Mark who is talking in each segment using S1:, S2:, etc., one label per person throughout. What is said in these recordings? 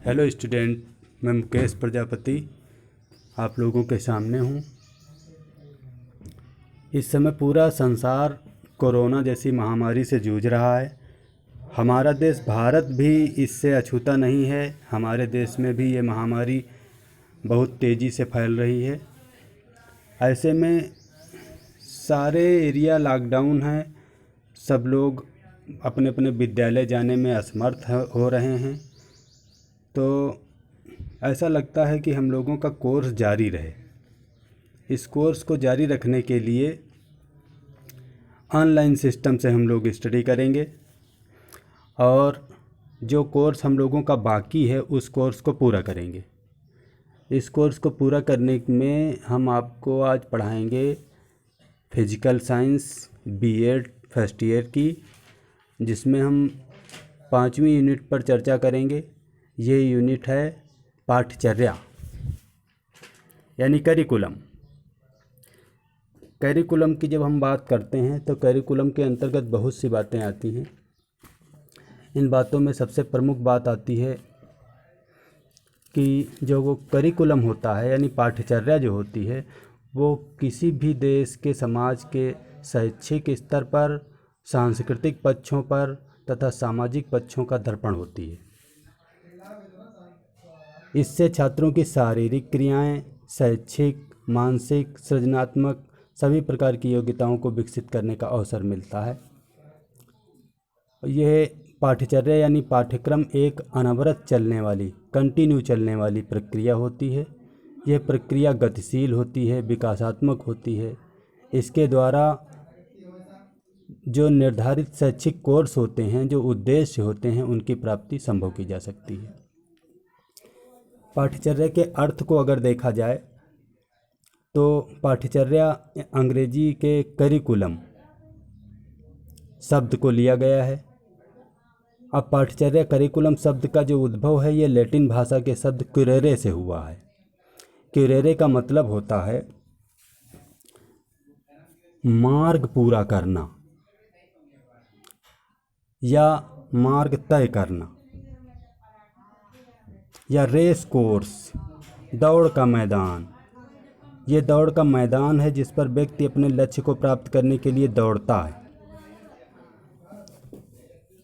S1: Hello student, मैं मुकेश प्रजापति आप लोगों के सामने हूँ। इस समय पूरा संसार कोरोना जैसी महामारी से जूझ रहा है। हमारा देश भारत भी इससे अछूता नहीं है। हमारे देश में भी ये महामारी बहुत तेज़ी से फैल रही है। ऐसे में सारे एरिया लॉकडाउन है। सब लोग अपने अपने विद्यालय जाने में असमर्थ हो रहे हैं। तो ऐसा लगता है कि हम लोगों का कोर्स जारी रहे। इस कोर्स को जारी रखने के लिए ऑनलाइन सिस्टम से हम लोग स्टडी करेंगे और जो कोर्स हम लोगों का बाकी है उस कोर्स को पूरा करेंगे। इस कोर्स को पूरा करने में हम आपको आज पढ़ाएंगे physical science BEd first year की, जिसमें हम 5वीं यूनिट पर चर्चा करेंगे। ये यूनिट है पाठ्यचर्या यानी करिकुलम। करिकुलम की जब हम बात करते हैं तो करिकुलम के अंतर्गत बहुत सी बातें आती हैं। इन बातों में सबसे प्रमुख बात आती है कि जो वो करिकुलम होता है यानी पाठ्यचर्या जो होती है वो किसी भी देश के समाज के शैक्षिक स्तर पर, सांस्कृतिक पक्षों पर तथा सामाजिक पक्षों का दर्पण होती है। इससे छात्रों की शारीरिक क्रियाएं, शैक्षिक, मानसिक, सृजनात्मक सभी प्रकार की योग्यताओं को विकसित करने का अवसर मिलता है। यह पाठ्यचर्या यानी पाठ्यक्रम एक अनवरत चलने वाली, कंटिन्यू चलने वाली प्रक्रिया होती है। यह प्रक्रिया गतिशील होती है, विकासात्मक होती है। इसके द्वारा जो निर्धारित शैक्षिक कोर्स होते हैं, जो उद्देश्य होते हैं, उनकी प्राप्ति संभव की जा सकती है। पाठ्यचर्या के अर्थ को अगर देखा जाए तो पाठ्यचर्या अंग्रेजी के करिकुलम शब्द को लिया गया है। अब पाठ्यचर्या करिकुलम शब्द का जो उद्भव है ये लैटिन भाषा के शब्द क्यूरेरे से हुआ है। क्यूरेरे का मतलब होता है मार्ग पूरा करना या मार्ग तय करना, या रेस कोर्स, दौड़ का मैदान। ये दौड़ का मैदान है जिस पर व्यक्ति अपने लक्ष्य को प्राप्त करने के लिए दौड़ता है।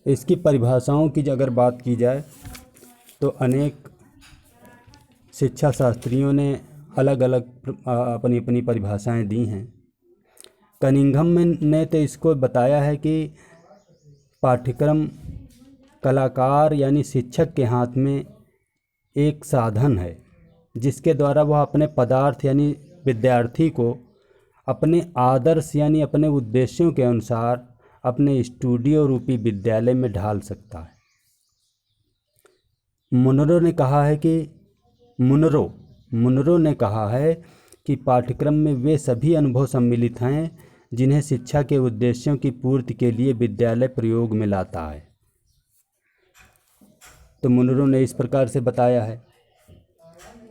S1: इसकी परिभाषाओं की अगर बात की जाए तो अनेक शिक्षा शास्त्रियों ने अलग अलग अपनी अपनी परिभाषाएं दी हैं। कनिंघम ने तो इसको बताया है कि पाठ्यक्रम कलाकार यानी शिक्षक के हाथ में एक साधन है जिसके द्वारा वह अपने पदार्थ यानी विद्यार्थी को अपने आदर्श यानी अपने उद्देश्यों के अनुसार अपने स्टूडियो रूपी विद्यालय में ढाल सकता है। मुनरो ने कहा है कि पाठ्यक्रम में वे सभी अनुभव सम्मिलित हैं जिन्हें शिक्षा के उद्देश्यों की पूर्ति के लिए विद्यालय प्रयोग में लाता है। तो मुनरो ने इस प्रकार से बताया है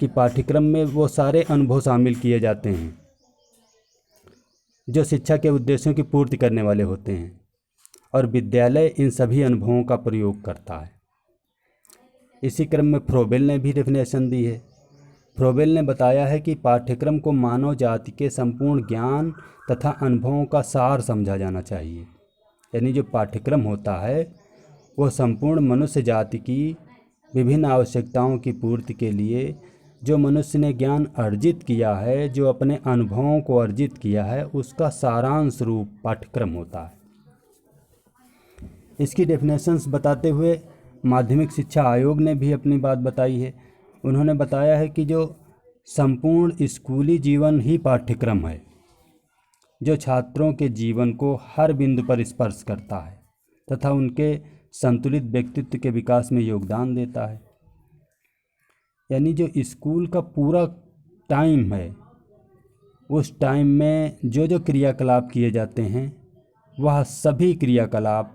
S1: कि पाठ्यक्रम में वो सारे अनुभव शामिल किए जाते हैं जो शिक्षा के उद्देश्यों की पूर्ति करने वाले होते हैं और विद्यालय इन सभी अनुभवों का प्रयोग करता है। इसी क्रम में फ्रोबेल ने भी डेफिनेशन दी है। फ्रोबेल ने बताया है कि पाठ्यक्रम को मानव जाति के संपूर्ण ज्ञान तथा अनुभवों का सार समझा जाना चाहिए। यानी जो पाठ्यक्रम होता है वह संपूर्ण मनुष्य जाति की विभिन्न आवश्यकताओं की पूर्ति के लिए जो मनुष्य ने ज्ञान अर्जित किया है, जो अपने अनुभवों को अर्जित किया है, उसका सारांश रूप पाठ्यक्रम होता है। इसकी डेफिनेशंस बताते हुए माध्यमिक शिक्षा आयोग ने भी अपनी बात बताई है। उन्होंने बताया है कि जो संपूर्ण स्कूली जीवन ही पाठ्यक्रम है जो छात्रों के जीवन को हर बिंदु पर स्पर्श करता है तथा उनके संतुलित व्यक्तित्व के विकास में योगदान देता है। यानी जो स्कूल का पूरा टाइम है उस टाइम में जो जो क्रियाकलाप किए जाते हैं वह सभी क्रियाकलाप,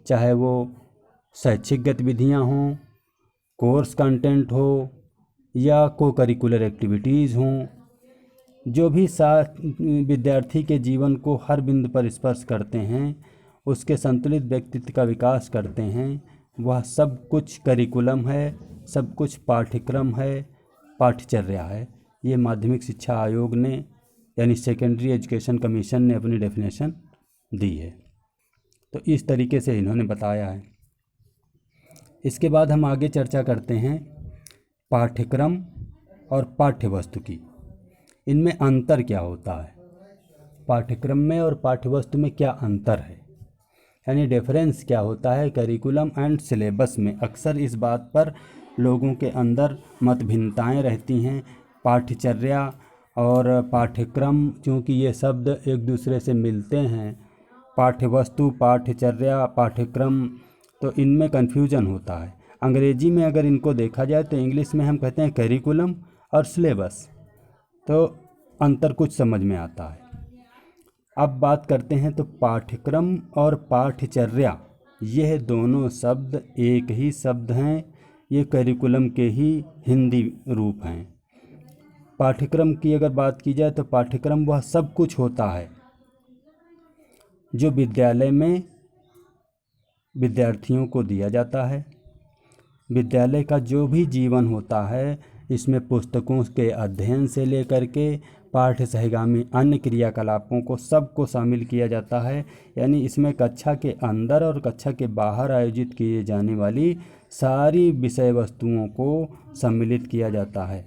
S1: चाहे वो शैक्षिक गतिविधियां हों, कोर्स कंटेंट हो या को करिकुलर एक्टिविटीज़ हों, जो भी विद्यार्थी के जीवन को हर बिंदु पर स्पर्श करते हैं, उसके संतुलित व्यक्तित्व का विकास करते हैं, वह सब कुछ करिकुलम है सब कुछ पाठ्यक्रम है, पाठ्यचर्या है। ये माध्यमिक शिक्षा आयोग ने यानी सेकेंडरी एजुकेशन कमीशन ने अपनी डेफिनेशन दी है। तो इस तरीके से इन्होंने बताया है। इसके बाद हम आगे चर्चा करते हैं पाठ्यक्रम और पाठ्यवस्तु की। इनमें अंतर क्या होता है, पाठ्यक्रम में और पाठ्यवस्तु में क्या अंतर है, यानी डिफरेंस क्या होता है करिकुलम एंड सिलेबस में। अक्सर इस बात पर लोगों के अंदर मतभिन्नताएं रहती हैं। पाठ्यचर्या और पाठ्यक्रम, क्योंकि ये शब्द एक दूसरे से मिलते हैं, पाठ्यवस्तु, पाठ्यचर्या, पाठ्यक्रम, तो इनमें कन्फ्यूजन होता है। अंग्रेजी में अगर इनको देखा जाए तो इंग्लिश में हम कहते हैं करिकुलम और सिलेबस, तो अंतर कुछ समझ में आता है। अब बात करते हैं तो पाठ्यक्रम और पाठ्यचर्या, यह दोनों शब्द एक ही शब्द हैं। ये करिकुलम के ही हिंदी रूप हैं। पाठ्यक्रम की अगर बात की जाए तो पाठ्यक्रम वह सब कुछ होता है जो विद्यालय में विद्यार्थियों को दिया जाता है। विद्यालय का जो भी जीवन होता है, इसमें पुस्तकों के अध्ययन से लेकर के पाठ्य सहगामी अन्य क्रियाकलापों को सबको शामिल किया जाता है। यानी इसमें कक्षा के अंदर और कक्षा के बाहर आयोजित किए जाने वाली सारी विषय वस्तुओं को सम्मिलित किया जाता है।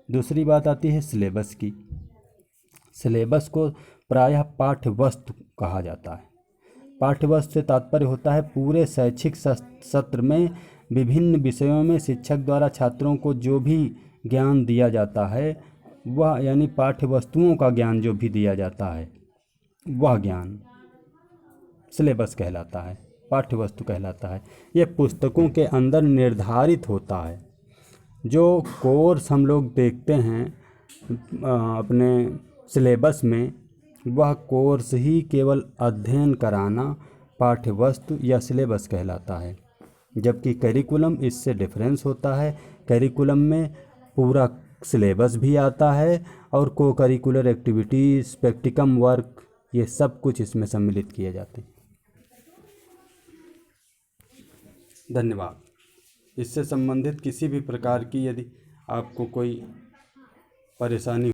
S1: दूसरी बात आती है सिलेबस की। सिलेबस को प्रायः पाठ्यवस्तु कहा जाता है। पाठ्यवस्तु से तात्पर्य होता है पूरे शैक्षिक सत्र में विभिन्न विषयों में शिक्षक द्वारा छात्रों को जो भी ज्ञान दिया जाता है वह, यानी पाठ्यवस्तुओं का ज्ञान जो भी दिया जाता है वह ज्ञान सिलेबस कहलाता है, पाठ्यवस्तु कहलाता है। यह पुस्तकों के अंदर निर्धारित होता है। जो कोर्स हम लोग देखते हैं अपने सिलेबस में, वह कोर्स ही केवल अध्ययन कराना पाठ्यवस्तु या सिलेबस कहलाता है। जबकि करिकुलम इससे डिफरेंस होता है। करिकुलम में पूरा सिलेबस भी आता है और को करिकुलर एक्टिविटीज़, प्रैक्टिकम वर्क, ये सब कुछ इसमें सम्मिलित किए जाते हैं। धन्यवाद। इससे संबंधित किसी भी प्रकार की यदि आपको कोई परेशानी